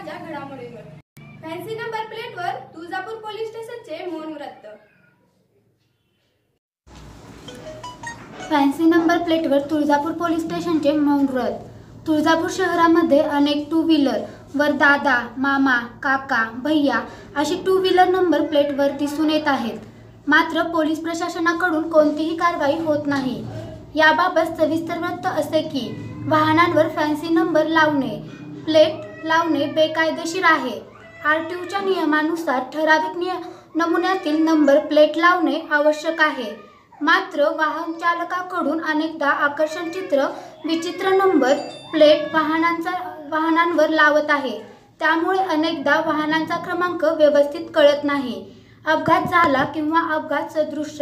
ताज्या घडामोडींवर fancy number प्लेटवर तुळजापूर पोलीस स्टेशनचे मौन व्रत। फॅन्सी नंबर प्लेटवर तुळजापूर पोलीस स्टेशनचे मौन व्रत। तुळजापूर शहरामध्ये अनेक टू व्हीलर वर दादा, मामा, काका, भैया अशी टू व्हीलर नंबर प्लेटवर दिसून येत आहेत। मात्र पोलीस प्रशासनाकडून कोणतीही कारवाई होत नाही। याबाबत सविस्तर वृत्त असे की वाहनांवर फॅन्सी नंबर प्लेट लावणे बेकायदेशीर आहे। आरटीओच्या नियमानुसार ठराविक नमुन्यातील नंबर प्लेट लावणे आवश्यक आहे। मात्र वाहन चालकाकडून अनेकदा आकर्षक विचित्र नंबर प्लेट वाहनांवर लावत आहे। त्यामुळे अनेकदा वाहनांचा क्रमांक व्यवस्थित कळत नाही। अपघात झाला किंवा अपघात सदृश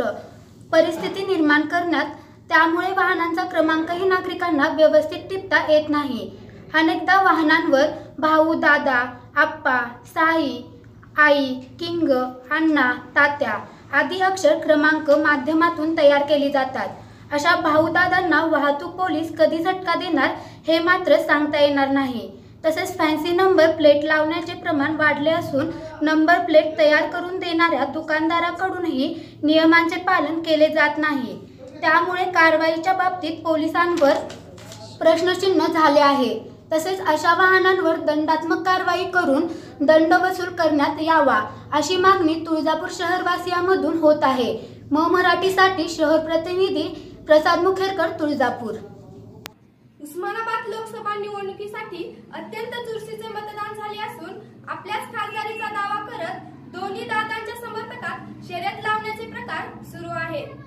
परिस्थिती निर्माण करण्यात त्यामुळे वाहनांचा क्रमांकही नागरिकांना व्यवस्थित टिपता येत नाही। अनेकदा वाहनांवर भाऊ, दादा, आप्पा, साई, आई, किंग, अण्णा, तात्या आदी अक्षर क्रमांक माध्यमातून तयार केली जातात। अशा भाऊ दादांना वाहतूक पोलीस कधी झटका देणार हे मात्र सांगता येणार नाही। तसेच फॅन्सी नंबर प्लेट लावण्याचे प्रमाण वाढले असून नंबर प्लेट तयार करून देणाऱ्या दुकानदाराकडूनही नियमांचे पालन केले जात नाही। त्यामुळे कारवाईच्या बाबतीत पोलिसांवर प्रश्नचिन्ह झाले आहे। तसेच अशा वाहनांवर दंडात्मक कारवाई करून दंड वसूल करण्यात यावा अशी मागणी तुळजापूर शहरवासियांमधून होत आहे। मराठीसाठी शहर प्रतिनिधी प्रसाद मुखेरकर, तुळजापूर। उस्मानाबाद लोकसभा निवडणुकीसाठी अत्यंत चुरशीचे मतदान झाले असून आपल्याच खासदारीचा दावा करत दोन्ही दादांच्या समर्थकात शर्यत लावण्याचे प्रकार सुरू आहेत।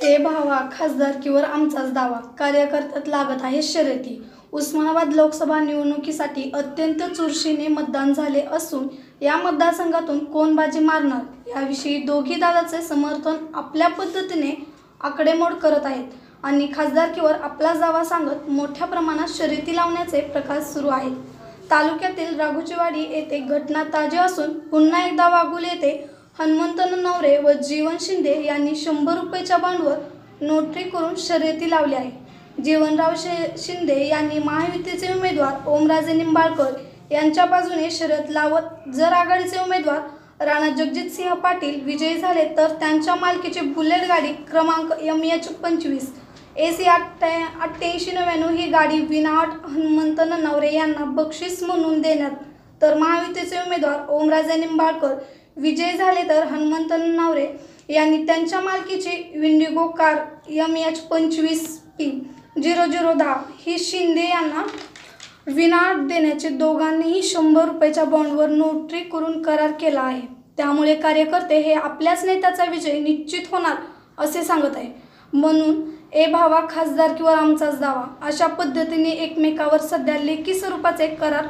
ए भावा, खासदारकीवर आमचाच दावा, कार्यकर्त्यात लागत आहे शर्यती। उस्मानाबाद लोकसभा निवडणुकीसाठी अत्यंत चुरशीने मतदान झाले असून या मतदारसंघातून कोण बाजी मारणार याविषयी दोघी दादाचे समर्थन आपल्या पद्धतीने आकडेमोड करत आहेत आणि खासदारकीवर आपला दावा सांगत मोठ्या प्रमाणात शर्यती लावण्याचे प्रकार सुरू आहेत। तालुक्यातील राघोजीवाडी येथे घटना ताजी असून पुन्हा एकदा वाघोली येथे हनुमंत नवरे व जीवन शिंदे यांनी 100 रुपयाच्या बॉन्डवर नोटरी करून शर्यती लावली आहे। जीवनराव शिंदे यांनी महायुतीचे उमेदवार ओमराजे निंबाळकर यांच्या बाजूने शर्यत लावत जर आघाडीचे उमेदवार राणा जगजितसिंह पाटील विजयी झाले तर त्यांच्या मालकीची बुलेट गाडी क्रमांक MH25 AC 8899 ही गाडी विनाअट हनुमंत नवरे यांना बक्षीस म्हणून देण्यात, तर महायुतीचे उमेदवार ओमराजे निंबाळकर विजयी झाले तर हनुमंत नवरे यांनी त्यांच्या मालकीची विंडिगो कार MH25P 0010 ही शिंदे यांना विनाअट देण्याचे दोघांनीही 100 रुपयाच्या बॉन्डवर नोटरी करून करार केला आहे। त्यामुळे कार्यकर्ते हे आपल्याच नेत्याचा विजय निश्चित होणार असे सांगत आहे। म्हणून ए भावा, खासदारकीवर आमचाच दावा अशा पद्धतीने एकमेकावर सध्या लेखी स्वरूपाचे करार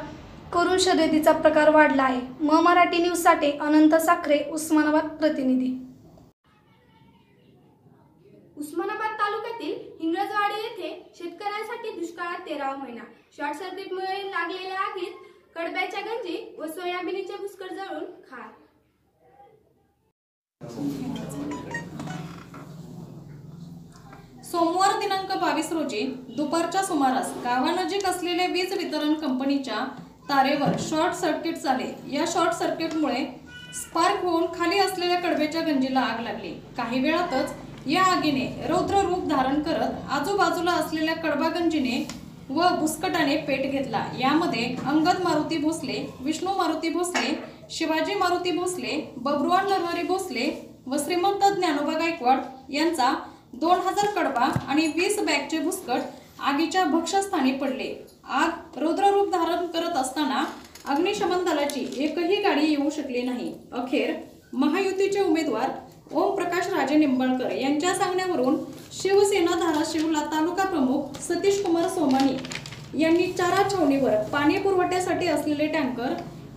करून शर्यतीचा प्रकार वाढला आहे। मराठी न्यूजसाठी अनंत साखरे, उस्मानाबाद प्रतिनिधी। उस्मानाबाद तालुक्यातील हिंगळजवाडी येथे शेतकऱ्यांसाठी दुष्काळात 13वा महिना। शॉर्ट सर्किटमुळे लागलेल्या आगीत कडब्याच्या गंजी व सोयाबीनचे भुस्कर जळून खाक। सोमवार दिनांक 22 रोजी दुपारच्या सुमारास गावानजीक असलेल्या वीज वितरण कंपनीच्या तारेवर शॉर्ट सर्किट झाले। या शॉर्ट सर्किटमुळे स्पार्क होऊन खाली असलेल्या कडब्याच्या गंजीला आग लागली। काही वेळातच या आगीने रौद्र रूप धारण करत आजूबाजूला असलेल्या कडबा गंजीने व भुस्कटाने पेट घेतला। यामध्ये अंगद मारुती भोसले, विष्णू मारुती भोसले, शिवाजी मारुती भोसले, बबरुवान नरहरी भोसले व श्रीमंत ज्ञानोबा गायकवाड यांचा 2000 कडबा आणि 20 बॅगचे भुस्कट आगीच्या भक्षस्थानी पडले। आग रौद्र रूप धारण करत असताना अग्निशमन दलाची एकही गाडी येऊ शकली नाही। अखेर महायुतीचे उमेदवार ओमप्रकाश राजे निंबाळकर यांच्या सांगण्यावरून शिवसेना धाराशिवला तालुका प्रमुख सतीश कुमार सोमानी यांनी चारा छावणीवर पाणी पुरवठ्यासाठी असलेले टँकर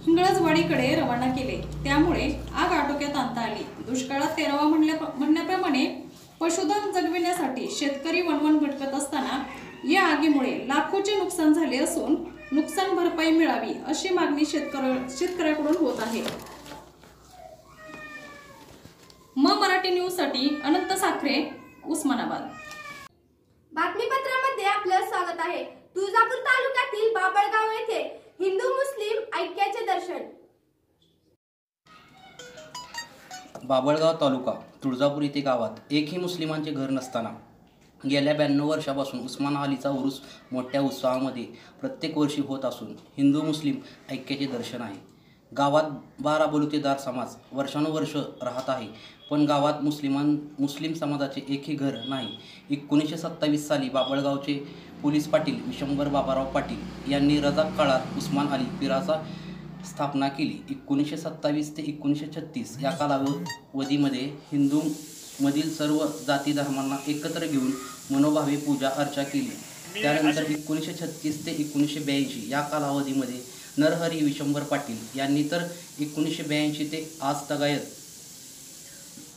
हिंगळजवाडीकडे रवाना केले। त्यामुळे आग आटोक्यात आणता आली। दुष्काळात तेरावा म्हणण्याप्रमाणे पशुधन जगविण्यासाठी शेतकरी वणवण भटकत असताना या आगीमुळे लाखोचे नुकसान झाले असून नुकसान भरपाई मिळावी अशी मागणी शेतकऱ्याकडून होत आहे। मराठी न्यूज साठी अनंत साखरे, उस्मानाबाद। बातमीपत्रामध्ये आपलं स्वागत आहे। तुळजापूर तालुक्यातील बाबळगाव येथे हिंदू मुस्लिम ऐक्याचे दर्शन। बाबळगाव तालुका तुळजापूर येथे गावात एकही मुस्लिमांचे घर नसताना गेल्या 92 वर्षापासून उस्मान अलीचा उरूस मोठ्या उत्साहामध्ये प्रत्येक वर्षी होत असून हिंदू मुस्लिम ऐक्याचे दर्शन आहे। गावात 12 बलुतेदार समाज वर्षानुवर्ष राहत आहे, पण गावात मुस्लिम समाजाचे एकही घर नाही। 1927 साली बाबळगावचे पोलीस पाटील विशंभर बाबाराव पाटील यांनी रजाक काळात उस्मान अली पीराचा स्थापना केली। 1927 ते 1936 या कालावधीमध्ये हिंदू मधील सर्व जाती धर्मांना एकत्र घेऊन मनोभावे पूजा अर्चा केली। त्यानंतर 1936 ते 1982 या कालावधीमध्ये नरहरी विशंभर पाटील यांनी तर 1982 ते आज तगायत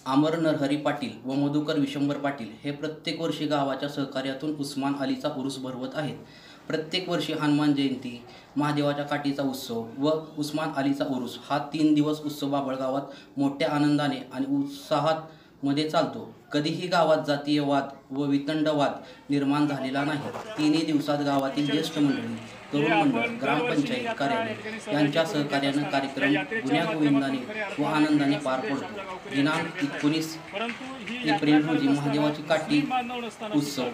अमर नरहरी पाटील व मधुकर विशंभर पाटील हे प्रत्येक वर्षी गावाच्या सहकार्यातून उस्मान अलीचा उरूस भरवत आहेत। प्रत्येक वर्षी हनुमान जयंती, महादेवाच्या काठीचा उत्सव व उस्मान अलीचा उरूस हा 3 दिवस उत्सव बाबळगावात मोठ्या आनंदाने आणि उत्साहात मध्ये चालतो। कधीही गावात जातीय वाद व वितंडवाद निर्माण झालेला नाही। 3 दिवसात गावातील ज्येष्ठ मंडळी, तरुण मंडळ, ग्रामपंचायत कार्यालय यांच्या सहकार्याने कार्यक्रम गुण्यागोविंदाने व आनंदाने पार पडतो। दिनांक 19 एप्रिल रोजी महादेवाची काठी उत्सव,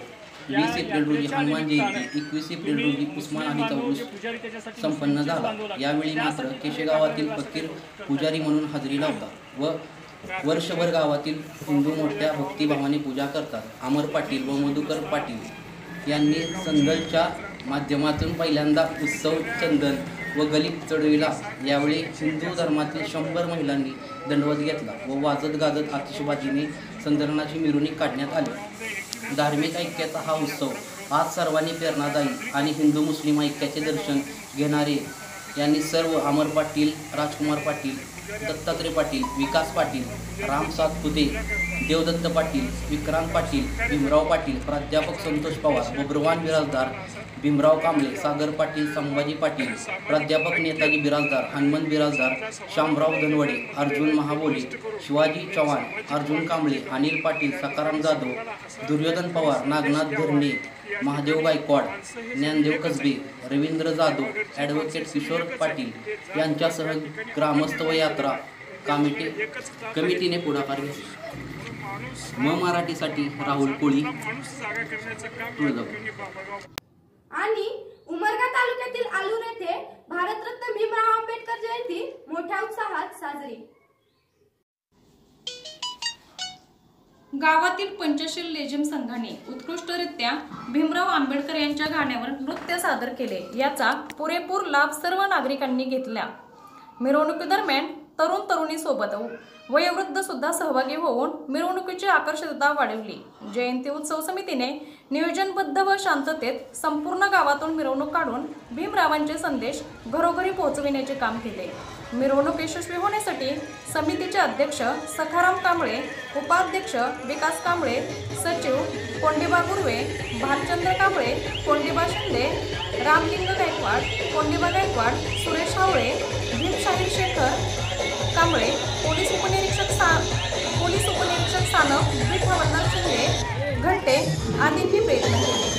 20 एप्रिल रोजी हनुमान जयंती, 21 एप्रिल रोजी उस्मान अलीचा उरूस संपन्न झाला। यावेळी मात्र केशेगावातील फकीर पुजारी म्हणून हजेरी लावतात व वर्षभर गावातील हिंदू मोठ्या भक्तिभावाने पूजा करतात। अमर पाटील व मधुकर पाटील यांनी संदलच्या माध्यमातून पहिल्यांदा उत्सव चंदन व गलीत चढविला। यावेळी हिंदू धर्मातील 100 महिलांनी दंडवत घेतला व वाजत गाजत आतिषबाजीने संदलनाची मिरवणूक काढण्यात आली। धार्मिक ऐक्याचा हा उत्सव आज सर्वांनी प्रेरणादायी आणि हिंदू मुस्लिम ऐक्याचे दर्शन घेणारे यांनी सर्व अमर पाटील, राजकुमार पाटील, दत्तात्रय पाटील, विकास पाटील, राम सातपुते, देवदत्त पाटील, विक्रांत पाटील, भीमराव पाटील, प्राध्यापक संतोष पवार, बब्रवान बिराजदार, भीमराव कांबळे, सागर पाटील, संभाजी पाटील, प्राध्यापक नेताजी बिराजदार, हनुमंत बिराजदार, शामराव धनवडे, अर्जुन महाबोले, शिवाजी चव्हाण, अर्जुन कांबळे, अनिल पाटील, सकाराम जाधव, दुर्योधन पवार, नागनाथ धरणे, महादेव गायकवाड, ज्ञानदेव कसबे, रवींद्र जाधव, ॲडव्होकेट किशोर पाटील यांच्यासह ग्रामस्थ व यात्रा कमिटीने पुढाकार घेतला। मराठीसाठी राहुल कोळी, तुळजापूर। आणि उमरगा तालुक्यातील आलूर येथे भारतरत्न भीमराव आंबेडकर जयंती मोठ्या उत्साहात साजरी। गावातील पंचशील लेझिम संघाने उत्कृष्टरित्या भीमराव आंबेडकर यांच्या गाण्यावर नृत्य सादर केले। याचा पुरेपूर लाभ सर्व नागरिकांनी घेतला। मिरवणुकीदरम्यान तरुण तरुणी सोबत वयोवृद्ध सुद्धा सहभागी होऊन मिरवणुकीची आकर्षकता वाढवली। जयंती उत्सव समितीने नियोजनबद्ध व शांततेत संपूर्ण गावातून मिरवणूक काढून भीमरावांचे संदेश घरोघरी पोहोचविण्याचे काम केले। मिरवणूक यशस्वी होण्यासाठी समितीचे अध्यक्ष सखाराम कांबळे, उपाध्यक्ष विकास कांबळे, सचिव कोंडीबा गुरवे, भालचंद्र कांबळे, कोंडीबा शिंदे, रामलिंग गायकवाड, कोंडीबा गायकवाड, सुरेश हावळे, भीमशाहीर शेखर कांबळे, पोलीस उपनिरीक्षक सानप, बीट हवालदार शिंदे, घंटे आदींनी प्रयत्न केले।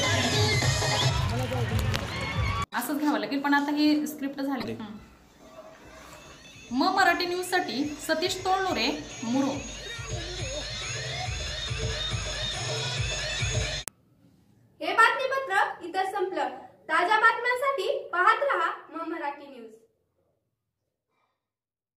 असंच घ्यावं लागेल, पण आता ही स्क्रिप्ट झाली। मराठी न्यूज साठी सतीश तोळनुरे, मुरुम।